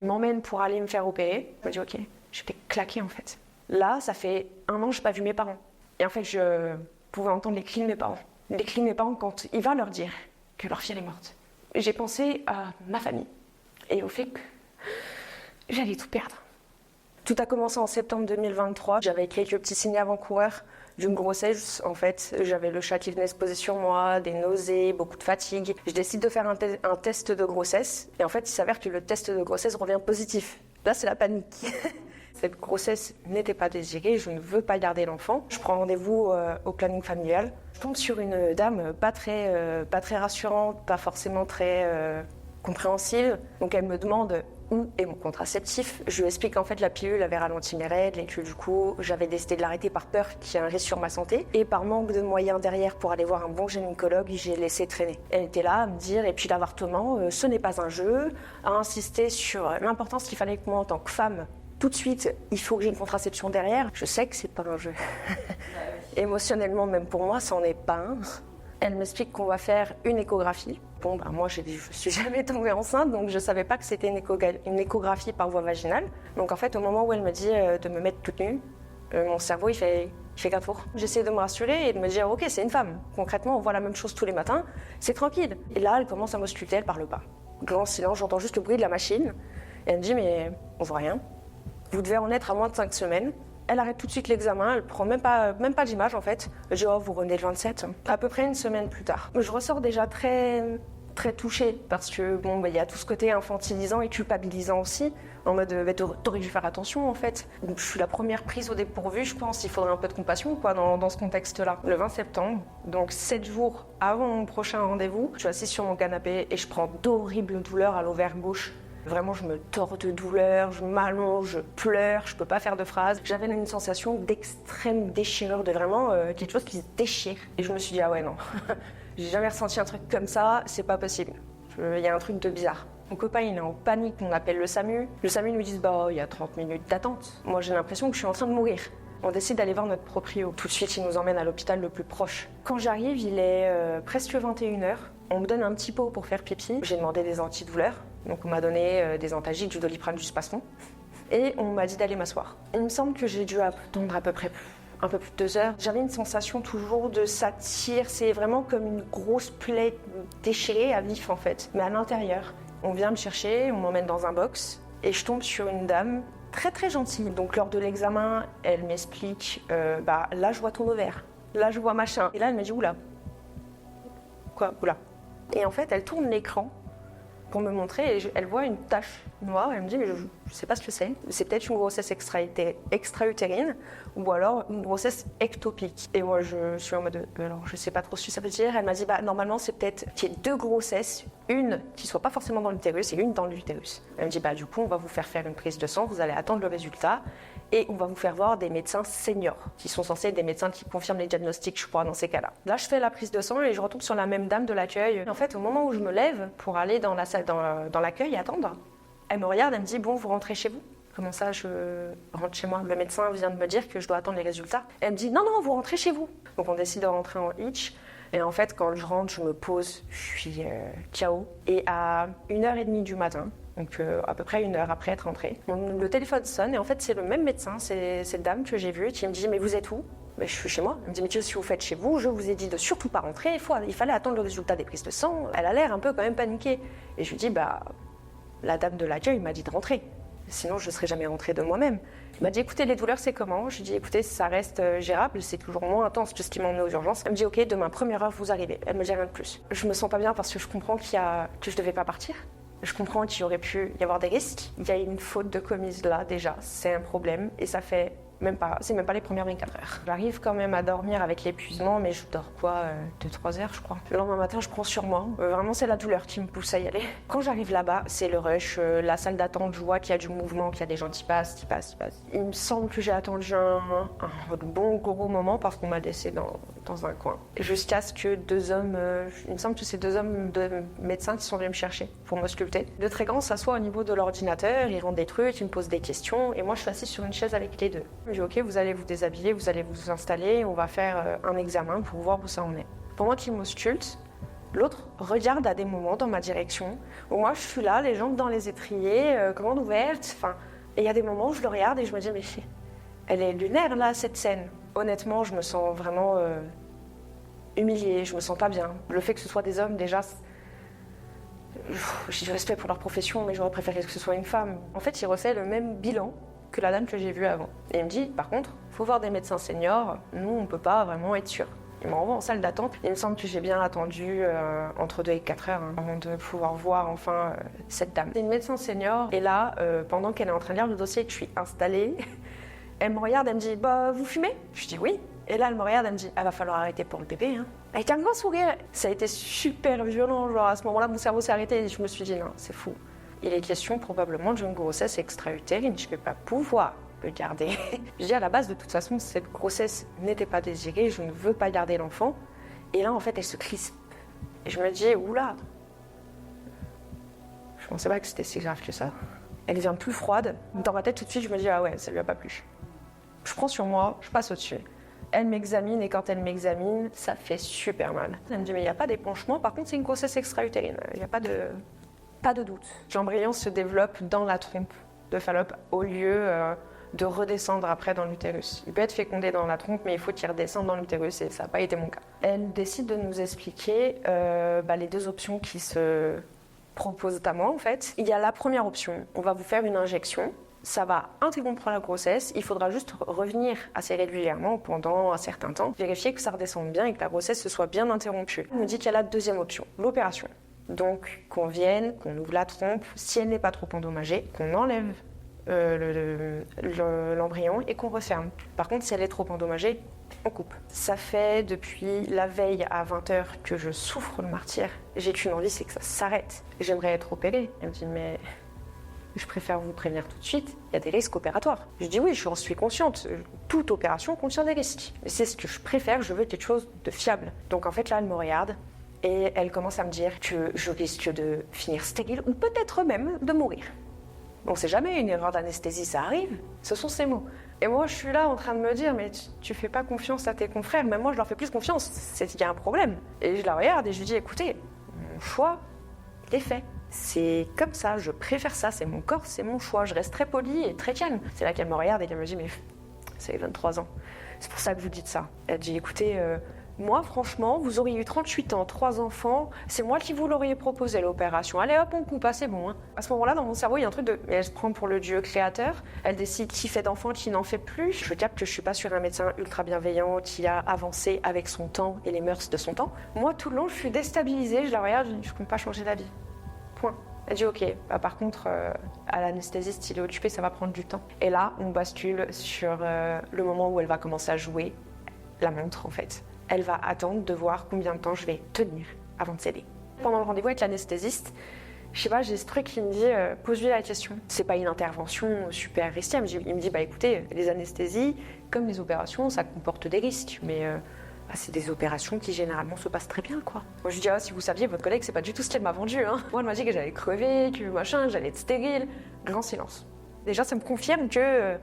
Il m'emmène pour aller me faire opérer. Je me dis ok, j'étais claquée en fait. Là, ça fait 1 an que je n'ai pas vu mes parents. Et en fait, je pouvais entendre les cris de mes parents. Les cris de mes parents quand il va leur dire que leur fille elle est morte. J'ai pensé à ma famille et au fait que j'allais tout perdre. Tout a commencé en septembre 2023. J'avais quelques petits signes avant-coureurs d'une grossesse. En fait, j'avais le chat qui venait se poser sur moi, des nausées, beaucoup de fatigue. Je décide de faire un test de grossesse. Et en fait, il s'avère que le test de grossesse revient positif. Là, c'est la panique. Cette grossesse n'était pas désirée, je ne veux pas garder l'enfant. Je prends rendez-vous au planning familial. Je tombe sur une dame pas très rassurante, pas forcément très compréhensive. Donc elle me demande où est mon contraceptif. Je lui explique qu'en fait la pilule avait ralenti mes règles et que du coup j'avais décidé de l'arrêter par peur qu'il y ait un risque sur ma santé. Et par manque de moyens derrière pour aller voir un bon gynécologue, j'ai laissé traîner. Elle était là à me dire, et puis l'avortement, ce n'est pas un jeu, à insister sur l'importance qu'il fallait que moi en tant que femme, tout de suite, il faut que j'ai une contraception derrière. Je sais que c'est pas un jeu. Émotionnellement, même pour moi, ça n'en est pas un. Elle m'explique qu'on va faire une échographie. Bon, moi, je suis jamais tombée enceinte, donc je savais pas que c'était une échographie par voie vaginale. Donc en fait, au moment où elle me dit de me mettre toute nue, mon cerveau, il fait 4 tours. J'essaie de me rassurer et de me dire, ok, c'est une femme. Concrètement, on voit la même chose tous les matins, c'est tranquille. Et là, elle commence à m'ausculter, elle parle pas. Grand silence, j'entends juste le bruit de la machine. Et elle me dit, mais on voit rien. Vous devez en être à moins de 5 semaines. Elle arrête tout de suite l'examen, elle prend même pas d'image en fait. Je dis, oh, vous revenez le 27. À peu près une semaine plus tard. Je ressors déjà très touchée parce que bon, il y a tout ce côté infantilisant et culpabilisant aussi. En mode, t'aurais dû faire attention en fait. Donc, je suis la première prise au dépourvu, je pense. Il faudrait un peu de compassion quoi, dans ce contexte-là. Le 20 septembre, donc 7 jours avant mon prochain rendez-vous, je suis assise sur mon canapé et je prends d'horribles douleurs à l'ovaire gauche. Vraiment, je me tords de douleur, je m'allonge, je pleure, je peux pas faire de phrases. J'avais une sensation d'extrême déchirure, de vraiment quelque chose qui se déchire. Et je me suis dit, ah ouais, non, j'ai jamais ressenti un truc comme ça, c'est pas possible. Il y a un truc de bizarre. Mon copain, il est en panique, on appelle le SAMU. Le SAMU nous dit, bah, il y a 30 minutes d'attente. Moi, j'ai l'impression que je suis en train de mourir. On décide d'aller voir notre proprio. Tout de suite, il nous emmène à l'hôpital le plus proche. Quand j'arrive, il est presque 21h. On me donne un petit pot pour faire pipi. J'ai demandé des antidouleurs. Donc on m'a donné des antalgiques, du Doliprane, du Spasfon. Et on m'a dit d'aller m'asseoir. Il me semble que j'ai dû attendre à peu près un peu plus de 2 heures. J'avais une sensation toujours de ça tire. C'est vraiment comme une grosse plaie déchirée à vif en fait, mais à l'intérieur. On vient me chercher, on m'emmène dans un box et je tombe sur une dame très très gentille. Donc lors de l'examen, elle m'explique, là je vois ton ovaire, là je vois machin. Et là elle me dit oula. Quoi, oula. Et en fait elle tourne l'écran pour me montrer et elle voit une tache noire. Elle me dit mais je ne sais pas ce que c'est. C'est peut-être une grossesse extra-utérine ou alors une grossesse ectopique. Et moi je suis en mode alors je sais pas trop ce que ça veut dire. Elle m'a dit normalement c'est peut-être qu'il y ait 2 grossesses, une qui soit pas forcément dans l'utérus et une dans l'utérus. Elle me dit du coup on va vous faire une prise de sang, vous allez attendre le résultat et on va vous faire voir des médecins seniors qui sont censés être des médecins qui confirment les diagnostics je crois dans ces cas-là. Là je fais la prise de sang et je retombe sur la même dame de l'accueil. En fait au moment où je me lève pour aller dans la salle dans l'accueil attendre, elle me regarde, elle me dit bon vous rentrez chez vous. Comment ça je rentre chez moi? Le médecin vient de me dire que je dois attendre les résultats. Elle me dit non vous rentrez chez vous. Donc on décide de rentrer en hitch. Et en fait quand je rentre je me pose, je suis KO. Et à 1h30 du matin, donc à peu près 1 heure après être rentrée, le téléphone sonne et en fait c'est le même médecin, c'est cette dame que j'ai vue qui me dit mais vous êtes où? Je suis chez moi. Elle me dit mais qu'est-ce que vous faites chez vous? Je vous ai dit de surtout pas rentrer, il fallait attendre le résultat des prises de sang. Elle a l'air un peu quand même paniquée. Et je lui dis la dame de l'accueil m'a dit de rentrer. Sinon je ne serais jamais rentrée de moi-même. Elle m'a dit écoutez les douleurs c'est comment? Je lui ai dit écoutez ça reste gérable, c'est toujours moins intense que ce qui m'a emmené aux urgences. Elle me dit ok demain 1h vous arrivez. Elle me dit rien de plus. Je me sens pas bien parce que je comprends que je devais pas partir. Je comprends qu'il y aurait pu y avoir des risques. Il y a une faute de commise là déjà, c'est un problème et ça fait c'est même pas les premières 24 heures. J'arrive quand même à dormir avec l'épuisement, mais je dors 2-3 heures je crois. Le lendemain matin je prends sur moi, vraiment c'est la douleur qui me pousse à y aller. Quand j'arrive là-bas, c'est le rush, la salle d'attente, je vois qu'il y a du mouvement, qu'il y a des gens qui passent. Il me semble que j'ai attendu un bon gros moment parce qu'on m'a laissé dans un coin. Jusqu'à ce que 2 hommes, il me semble que c'est 2 hommes de médecins qui sont venus me chercher pour m'ausculter. Le très grand s'assoit au niveau de l'ordinateur, ils rendent des trucs, ils me posent des questions et moi je suis assise sur une chaise avec les deux. Je dis ok, vous allez vous déshabiller, vous allez vous installer, on va faire un examen pour voir où ça en est. Pendant qu'ils m'auscultent, L'autre regarde à des moments dans ma direction, où moi je suis là, les jambes dans les étriers, grandes ouvertes, et il y a des moments où je le regarde et je me dis, mais elle est lunaire là, cette scène. Honnêtement, je me sens vraiment humiliée, je me sens pas bien. Le fait que ce soit des hommes, déjà, j'ai du respect pour leur profession, mais j'aurais préféré que ce soit une femme. En fait, il refait le même bilan que la dame que j'ai vue avant. Et il me dit, par contre, il faut voir des médecins seniors, nous on peut pas vraiment être sûr. Il me renvoie en salle d'attente. Il me semble que j'ai bien attendu entre 2 et 4 heures avant de pouvoir voir enfin cette dame. C'est une médecin senior et là, pendant qu'elle est en train de lire le dossier et que je suis installée, elle me regarde, elle me dit « Bah, vous fumez ?» Je dis « Oui ». Et là, elle me regarde, elle me dit « Ah, va falloir arrêter pour le bébé. » Avec un grand sourire. Ça a été super violent. Genre à ce moment-là, mon cerveau s'est arrêté et je me suis dit « Non, c'est fou. Il est question probablement d'une grossesse extra-utérine. Je ne vais pas pouvoir le garder. » Je dis à la base, de toute façon, cette grossesse n'était pas désirée, je ne veux pas garder l'enfant. Et là, en fait, elle se crispe. Et je me dis, oula, je pensais pas que c'était si grave que ça. Elle devient plus froide. Dans ma tête, tout de suite, je me dis, ah ouais, ça lui a pas plu. Je prends sur moi, je passe au-dessus. Elle m'examine et quand elle m'examine, ça fait super mal. Elle me dit, mais il n'y a pas d'épanchement, par contre, c'est une grossesse extra-utérine. Il n'y a pas de doute. L'embryon se développe dans la trompe de Fallope au lieu de redescendre après dans l'utérus. Il peut être fécondé dans la trompe, mais il faut qu'il redescende dans l'utérus et ça n'a pas été mon cas. Elle décide de nous expliquer les deux options qui se proposent à moi en fait. Il y a la première option, on va vous faire une injection, ça va interrompre la grossesse, il faudra juste revenir assez régulièrement pendant un certain temps, vérifier que ça redescende bien et que la grossesse se soit bien interrompue. On nous dit qu'il y a la deuxième option, l'opération. Donc qu'on vienne, qu'on ouvre la trompe, si elle n'est pas trop endommagée, qu'on enlève l'embryon et qu'on referme. Par contre, si elle est trop endommagée, on coupe. Ça fait depuis la veille à 20h que je souffre le martyre. J'ai qu'une envie, c'est que ça s'arrête. J'aimerais être opérée. Elle me dit, mais je préfère vous prévenir tout de suite, il y a des risques opératoires. Je dis oui, j'en suis consciente. Toute opération contient des risques. Mais c'est ce que je préfère, je veux quelque chose de fiable. Donc en fait, là, elle me regarde et elle commence à me dire que je risque de finir stérile ou peut-être même de mourir. On ne sait jamais, une erreur d'anesthésie, ça arrive. Ce sont ces mots. Et moi, je suis là en train de me dire, mais tu fais pas confiance à tes confrères. Même moi, je leur fais plus confiance. C'est qu'il y a un problème. Et je la regarde et je lui dis, écoutez, mon choix, il est fait. C'est comme ça, je préfère ça. C'est mon corps, c'est mon choix. Je reste très polie et très calme. C'est là qu'elle me regarde et qu'elle me dit, mais ça fait 23 ans. C'est pour ça que vous dites ça. Elle dit, écoutez, moi, franchement, vous auriez eu 38 ans, 3 enfants, c'est moi qui vous l'auriez proposé l'opération. Allez hop, on coupe, c'est bon. À ce moment-là, dans mon cerveau, il y a un truc de... Elle se prend pour le Dieu créateur, elle décide qui fait d'enfants, qui n'en fait plus. Je capte que je suis pas sur un médecin ultra bienveillant qui a avancé avec son temps et les mœurs de son temps. Moi, tout le long, je suis déstabilisée, je la regarde, je dis, je ne peux pas changer d'avis. Point. Elle dit ok, par contre, à l'anesthésiste, il est occupé, ça va prendre du temps. Et là, on bascule sur le moment où elle va commencer à jouer la montre, en fait. Elle va attendre de voir combien de temps je vais tenir avant de céder. Pendant le rendez-vous avec l'anesthésiste, je sais pas, j'ai ce truc qui me dit pose-lui la question. C'est pas une intervention super risquée. Il me dit bah écoutez, les anesthésies, comme les opérations, ça comporte des risques, mais c'est des opérations qui généralement se passent très bien, quoi. Moi je lui dis si vous saviez, votre collègue, c'est pas du tout ce qu'elle m'a vendu. Moi elle m'a dit que j'allais crever, que machin, que j'allais être stérile. Grand silence. Déjà ça me confirme que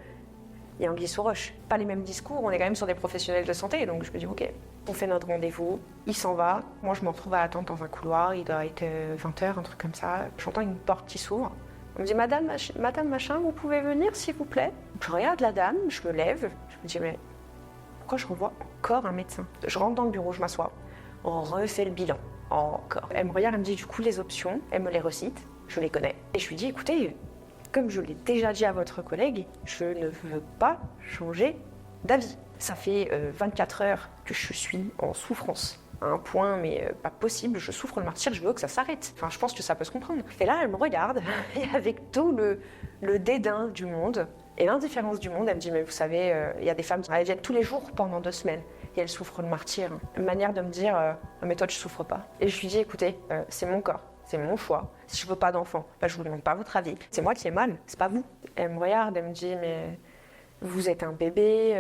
il y a anguille sous roche. Pas les mêmes discours, on est quand même sur des professionnels de santé, donc je me dis ok, on fait notre rendez-vous, il s'en va, moi je me retrouve à attendre dans un couloir, il doit être 20h, un truc comme ça, j'entends une porte qui s'ouvre, on me dit madame machin, vous pouvez venir s'il vous plaît. Je regarde la dame, je me lève, je me dis mais pourquoi je revois encore un médecin? Je rentre dans le bureau, je m'assois, on refait le bilan, encore. Elle me regarde, elle me dit du coup les options, elle me les recite, je les connais. Et je lui dis écoutez, comme je l'ai déjà dit à votre collègue, je ne veux pas changer d'avis. Ça fait 24 heures que je suis en souffrance. À un point, mais pas possible, je souffre le martyre, je veux que ça s'arrête. Enfin, je pense que ça peut se comprendre. Et là, elle me regarde, et avec tout le dédain du monde et l'indifférence du monde, elle me dit, mais vous savez, il y a des femmes, elles viennent tous les jours pendant 2 semaines, et elles souffrent le martyre. Une manière de me dire, non mais toi, tu souffres pas. Et je lui dis, écoutez, c'est mon corps. C'est mon choix. Si je veux pas d'enfant, je vous demande pas votre avis. C'est moi qui ai mal, c'est pas vous. Elle me regarde, elle me dit, mais vous êtes un bébé,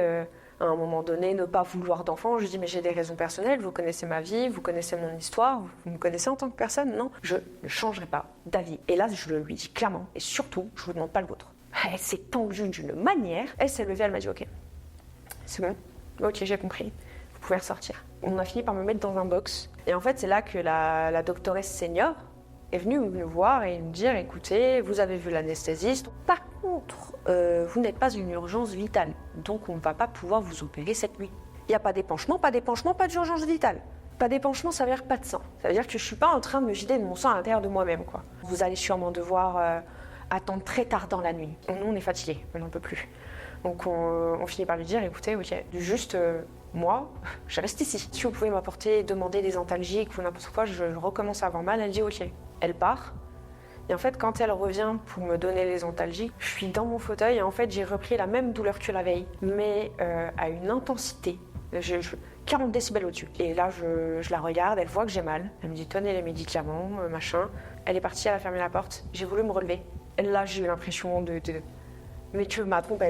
à un moment donné, ne pas vouloir d'enfant. Je dis, mais j'ai des raisons personnelles, vous connaissez ma vie, vous connaissez mon histoire, vous me connaissez en tant que personne. Non, je ne changerai pas d'avis. Et là, je le lui dis clairement, et surtout, je vous demande pas le vôtre. Elle s'est tendue d'une manière, elle s'est levée, elle m'a dit, ok, c'est bon, ok, j'ai compris. vous pouvez ressortir. On a fini par me mettre dans un box. Et en fait, c'est là que la doctoresse senior est venue me voir et me dire, écoutez, vous avez vu l'anesthésiste. Par contre, vous n'êtes pas une urgence vitale, donc on ne va pas pouvoir vous opérer cette nuit. Il n'y a pas d'épanchement, pas d'urgence vitale. Pas d'épanchement, ça veut dire pas de sang. Ça veut dire que je ne suis pas en train de me vider de mon sang à l'intérieur de moi-même, quoi. Vous allez sûrement devoir attendre très tard dans la nuit. Nous, on est fatigués, on n'en peut plus. Donc on finit par lui dire, écoutez, ok, juste moi, je reste ici. Si vous pouvez m'apporter, demander des antalgiques ou n'importe quoi, je recommence à avoir mal. Elle dit ok. Elle part. Et en fait, quand elle revient pour me donner les antalgiques, je suis dans mon fauteuil et en fait, j'ai repris la même douleur que la veille, mais à une intensité. 40 décibels au-dessus. Et là, je la regarde, elle voit que j'ai mal. Elle me dit, tenez les médicaments, machin. Elle est partie, elle a fermé la porte. J'ai voulu me relever. Et là, j'ai eu l'impression mais que ma trompe,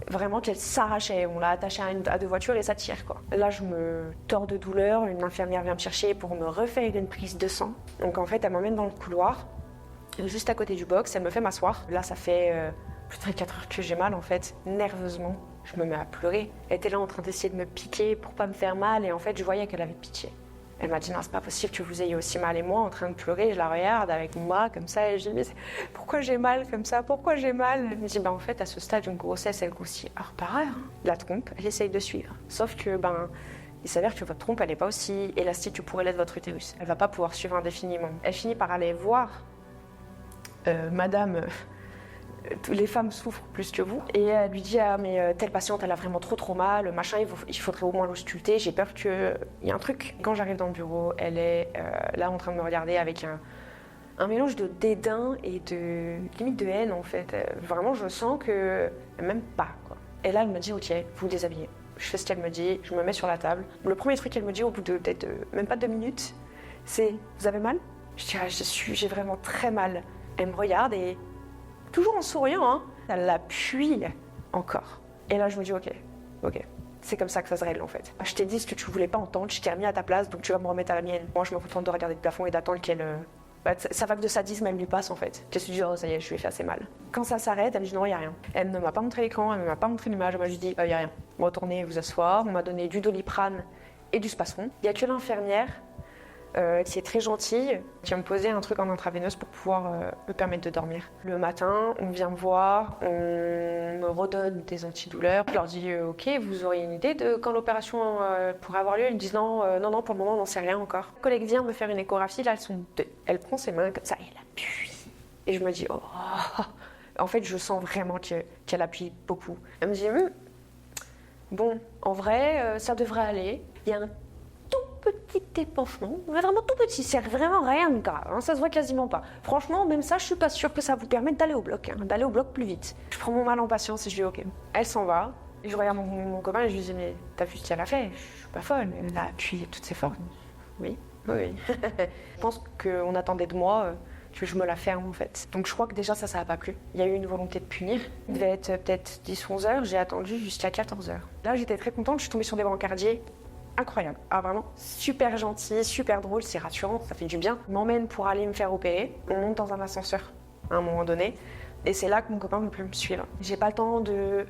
vraiment qu'elle s'arrachait. On l'a attachée à deux voitures et ça tire, quoi. Là, je me tords de douleur. Une infirmière vient me chercher pour me refaire une prise de sang. Donc en fait, elle m'emmène dans le couloir, juste à côté du box. Elle me fait m'asseoir. Là, ça fait plus de 4 heures que j'ai mal, en fait, nerveusement. Je me mets à pleurer. Elle était là en train d'essayer de me piquer pour pas me faire mal. Et en fait, je voyais qu'elle avait pitié. Elle m'a dit, non, c'est pas possible que vous ayez aussi mal. Et moi, en train de pleurer, je la regarde avec mon bras comme ça. Et je dis, mais pourquoi j'ai mal comme ça? Pourquoi j'ai mal? Elle me dit, en fait, à ce stade, une grossesse, elle grossit heure par heure. La trompe, elle essaye de suivre. Sauf que, il s'avère que votre trompe, elle n'est pas aussi élastique que pourrait l'être votre utérus. Elle va pas pouvoir suivre indéfiniment. Elle finit par aller voir madame... les femmes souffrent plus que vous. Et elle lui dit, ah mais telle patiente, elle a vraiment trop mal, machin, il faudrait au moins l'ausculter, j'ai peur qu'il y ait un truc. Quand j'arrive dans le bureau, elle est là en train de me regarder avec un mélange de dédain et de limite de haine en fait. Vraiment, je sens qu'elle m'aime pas, quoi. Et là, elle me dit, ok, vous vous déshabillez. Je fais ce qu'elle me dit, je me mets sur la table. Le premier truc qu'elle me dit au bout de peut-être même pas 2 minutes, c'est, vous avez mal? Je dis, ah, j'ai vraiment très mal. Elle me regarde et toujours en souriant, hein, elle l'appuie encore. Et là, je me dis, ok, c'est comme ça que ça se règle en fait. Je t'ai dit ce que tu voulais pas entendre, je t'ai remis à ta place, donc tu vas me remettre à la mienne. Moi, je me contente de regarder le plafond et d'attendre qu'elle... sa vague de sadisme, elle lui passe en fait. Je me suis dit, oh, ça y est, je lui ai fait assez mal. Quand ça s'arrête, elle me dit, non, il n'y a rien. Elle ne m'a pas montré l'écran, elle ne m'a pas montré l'image, elle m'a juste dit, il n'y a rien. Retournez vous asseoir, on m'a donné du Doliprane et du Spasfon. Il n'y a que l'infirmière qui est très gentille, qui va me poser un truc en intraveineuse pour pouvoir me permettre de dormir. Le matin, on vient me voir, on me redonne des antidouleurs. Je leur dis ok, vous auriez une idée de quand l'opération pourrait avoir lieu? Ils me disent non, pour le moment, on n'en sait rien encore. Le collègue vient me faire une échographie, là, elles sont deux. Elle prend ses mains comme ça et elle appuie. Et je me dis oh. En fait, je sens vraiment qu'elle appuie beaucoup. Elle me dit bon, en vrai, ça devrait aller. Il y a un petit épanchement, mais vraiment tout petit, c'est vraiment rien de grave, hein, ça se voit quasiment pas. Franchement, même ça, je suis pas sûre que ça vous permette d'aller au bloc, d'aller au bloc plus vite. Je prends mon mal en patience et je dis ok. Elle s'en va, et je regarde mon copain et je lui dis mais t'as vu ce qu'elle a fait? Je suis pas folle, elle a appuyé toutes ses forces. Oui. Je pense qu'on attendait de moi que je me la ferme en fait. Donc je crois que déjà ça a pas plu. Il y a eu une volonté de punir. Il devait être peut-être 10-11 heures, j'ai attendu jusqu'à 14 heures. Là j'étais très contente, je suis tombée sur des brancardiers. Incroyable, vraiment super gentil, super drôle, c'est rassurant, ça fait du bien. Il m'emmène pour aller me faire opérer, on monte dans un ascenseur à un moment donné, et c'est là que mon copain ne peut me suivre. J'ai pas le temps de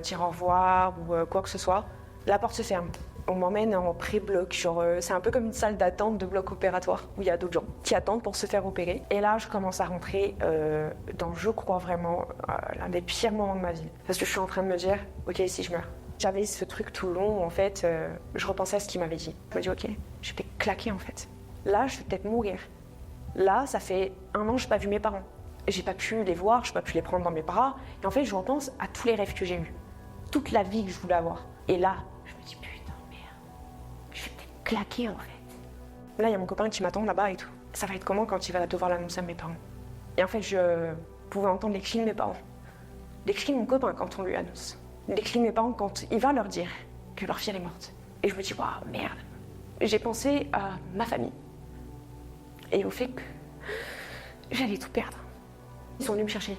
dire au revoir ou quoi que ce soit, la porte se ferme. On m'emmène en pré-bloc, c'est un peu comme une salle d'attente de bloc opératoire, où il y a d'autres gens qui attendent pour se faire opérer. Et là, je commence à rentrer dans, je crois vraiment, l'un des pires moments de ma vie. Parce que je suis en train de me dire, ok, si je meurs. J'avais ce truc tout long où en fait, je repensais à ce qu'il m'avait dit. Je me dis ok, je vais claquer en fait. Là, je vais peut-être mourir. Là, ça fait 1 an que je n'ai pas vu mes parents. J'ai pas pu les voir, je n'ai pas pu les prendre dans mes bras. Et en fait, je repense à tous les rêves que j'ai eus. Toute la vie que je voulais avoir. Et là, je me dis putain, merde. Je vais peut-être claquer en fait. Là, il y a mon copain qui m'attend là-bas et tout. Ça va être comment quand il va devoir l'annoncer à mes parents? Et en fait, je pouvais entendre les cris de mes parents. Les cris de mon copain quand on lui annonce. Les cris de mes parents quand il va leur dire que leur fille est morte. Et je me dis, waouh, merde. J'ai pensé à ma famille. Et au fait que j'allais tout perdre. Ils sont venus me chercher.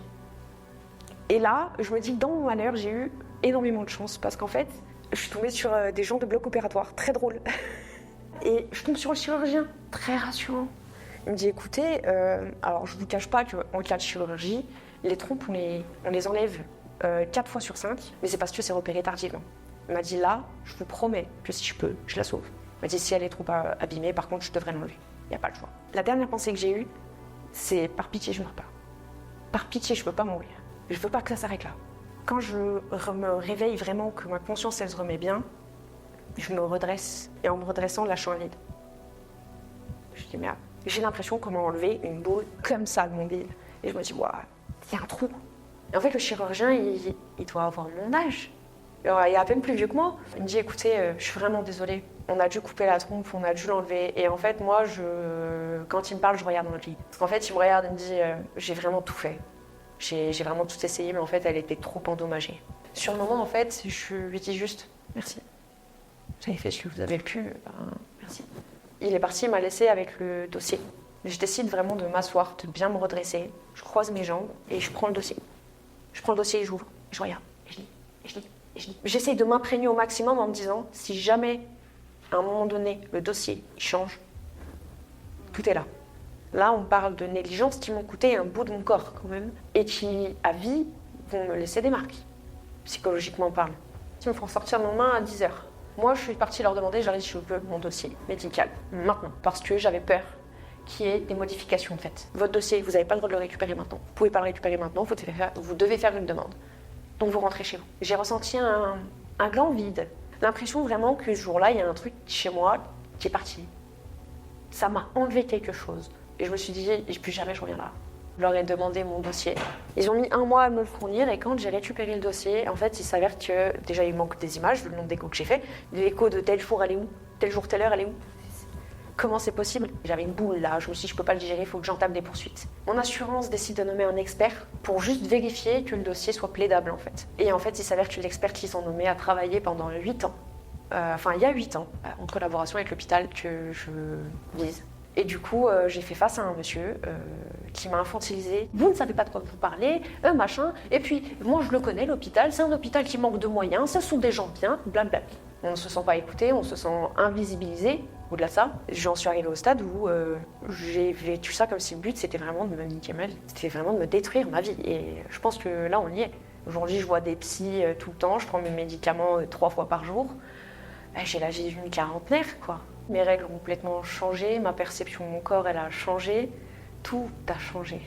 Et là, je me dis que dans mon malheur, j'ai eu énormément de chance. Parce qu'en fait, je suis tombée sur des gens de bloc opératoire, très drôles. Et je tombe sur le chirurgien, très rassurant. Il me dit, écoutez, alors je ne vous cache pas qu'en cas de chirurgie, les trompes, on les enlève 4 fois sur 5, mais c'est parce que c'est repéré tardivement. Il m'a dit là, je vous promets que si je peux, je la sauve. Il m'a dit si elle est trop abîmée, par contre, je devrais l'enlever. Il n'y a pas le choix. La dernière pensée que j'ai eue, c'est par pitié, je ne meurs pas. Par pitié, je ne veux pas mourir. Je ne veux pas que ça s'arrête là. Quand je me réveille vraiment, que ma conscience, elle se remet bien, je me redresse. Et en me redressant, lâchant un vide. Je dis merde. J'ai l'impression qu'on m'a enlevé une boule comme ça de mon bide. Et je me dis, waouh, il y a un trou. Et en fait, le chirurgien, il doit avoir mon âge. Alors, il est à peine plus vieux que moi. Il me dit, écoutez, je suis vraiment désolée. On a dû couper la trompe, on a dû l'enlever. Et en fait, moi, quand il me parle, je regarde dans le lit. Parce qu'en fait, il me regarde et me dit, j'ai vraiment tout fait. J'ai vraiment tout essayé, mais en fait, elle était trop endommagée. Sur le moment, en fait, je lui dis juste, merci. Vous avez fait ce que vous avez pu, merci. Il est parti, il m'a laissé avec le dossier. Je décide vraiment de m'asseoir, de bien me redresser. Je croise mes jambes et je prends le dossier. Je prends le dossier et j'ouvre. Et je regarde. Et je lis. Et je lis. Et je lis. J'essaye de m'imprégner au maximum en me disant, si jamais, à un moment donné, le dossier change, tout est là. Là, on parle de négligences qui m'ont coûté un bout de mon corps quand même. Et qui, à vie, vont me laisser des marques. Psychologiquement parlant. Ils me font sortir de mon main à 10h. Moi, je suis partie leur demander, j'aurais dit, je veux mon dossier médical, maintenant, parce que j'avais peur qu'il y ait des modifications faites. Votre dossier, vous n'avez pas le droit de le récupérer maintenant. Vous ne pouvez pas le récupérer maintenant, vous devez faire une demande. Donc vous rentrez chez vous. J'ai ressenti un grand vide. L'impression vraiment que ce jour-là, il y a un truc chez moi qui est parti. Ça m'a enlevé quelque chose. Et je me suis dit, plus jamais je reviens là. Je leur ai demandé mon dossier. Ils ont mis 1 mois à me le fournir et quand j'ai récupéré le dossier, en fait, il s'avère que déjà il manque des images, le nombre d'échos que j'ai fait. L'écho de tel jour, elle est où? Tel jour, telle heure, elle est où? Comment c'est possible? J'avais une boule là, je me suis dit, je peux pas le digérer, il faut que j'entame des poursuites. Mon assurance décide de nommer un expert pour juste vérifier que le dossier soit plaidable en fait. Et en fait, il s'avère que l'expert qu'ils ont nommé a travaillé pendant 8 ans. Il y a 8 ans, en collaboration avec l'hôpital que je vise. Et du coup, j'ai fait face à un monsieur qui m'a infantilisée. Vous ne savez pas de quoi vous parlez, machin. Et puis, moi, je le connais, l'hôpital. C'est un hôpital qui manque de moyens. Ce sont des gens bien, blablabla. On ne se sent pas écouté, on se sent invisibilisé. Au-delà de ça, j'en suis arrivée au stade où j'ai vécu ça comme si le but, c'était vraiment de me niquer ma vie. C'était vraiment de me détruire ma vie. Et je pense que là, on y est. Aujourd'hui, je vois des psys tout le temps. Je prends mes médicaments 3 fois par jour. J'ai la vie d'une quarantenaire, quoi. Mes règles ont complètement changé, ma perception de mon corps, elle a changé. Tout a changé.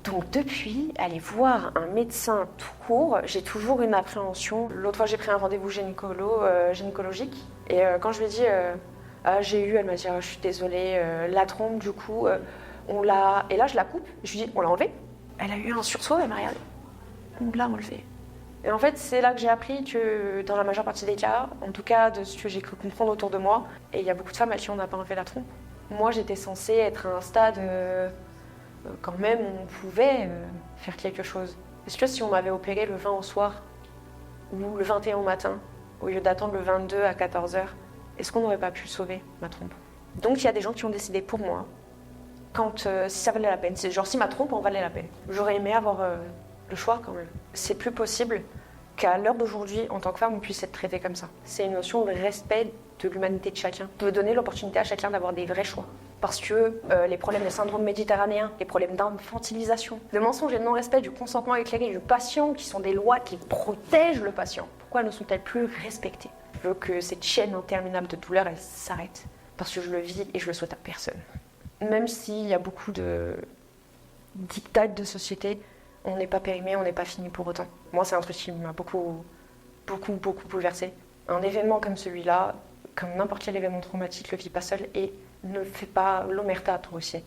Donc depuis, aller voir un médecin tout court, j'ai toujours une appréhension. L'autre fois, j'ai pris un rendez-vous gynécologique. Et quand je lui ai dit, elle m'a dit, je suis désolée, la trompe, du coup, on l'a... Et là, je la coupe. Je lui dis, on l'a enlevée. Elle a eu un sursaut, elle m'a regardé. On l'a enlevée. Et en fait, c'est là que j'ai appris que dans la majeure partie des cas, en tout cas de ce que j'ai cru comprendre autour de moi, et il y a beaucoup de femmes à qui on n'a pas enlevé la trompe. Moi, j'étais censée être à un stade, quand même, où on pouvait faire quelque chose. Est-ce que si on m'avait opéré le 20 au soir, ou le 21 au matin, au lieu d'attendre le 22 à 14h, est-ce qu'on n'aurait pas pu sauver ma trompe? Donc il y a des gens qui ont décidé pour moi, si ça valait la peine. C'est genre si ma trompe en valait la peine. J'aurais aimé avoir... le choix quand même. C'est plus possible qu'à l'heure d'aujourd'hui, en tant que femme, on puisse être traitée comme ça. C'est une notion de respect de l'humanité de chacun. On peut donner l'opportunité à chacun d'avoir des vrais choix. Parce que les problèmes de syndrome méditerranéen, les problèmes d'infantilisation, le mensonge et le non-respect du consentement éclairé du patient, qui sont des lois qui protègent le patient, pourquoi ne sont-elles plus respectées? Je veux que cette chaîne interminable de douleur, elle s'arrête. Parce que je le vis et je le souhaite à personne. Même s'il y a beaucoup de dictats de société, on n'est pas périmé, on n'est pas fini pour autant. Moi, c'est un truc qui m'a beaucoup bouleversée. Un événement comme celui-là, comme n'importe quel événement traumatique, le vit pas seul et ne fait pas l'omerta à toi aussi.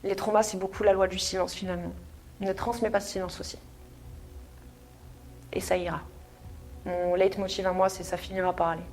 Les traumas, c'est beaucoup la loi du silence finalement. Ne transmets pas ce silence aussi. Et ça ira. Mon leitmotiv à moi, c'est ça finira par aller.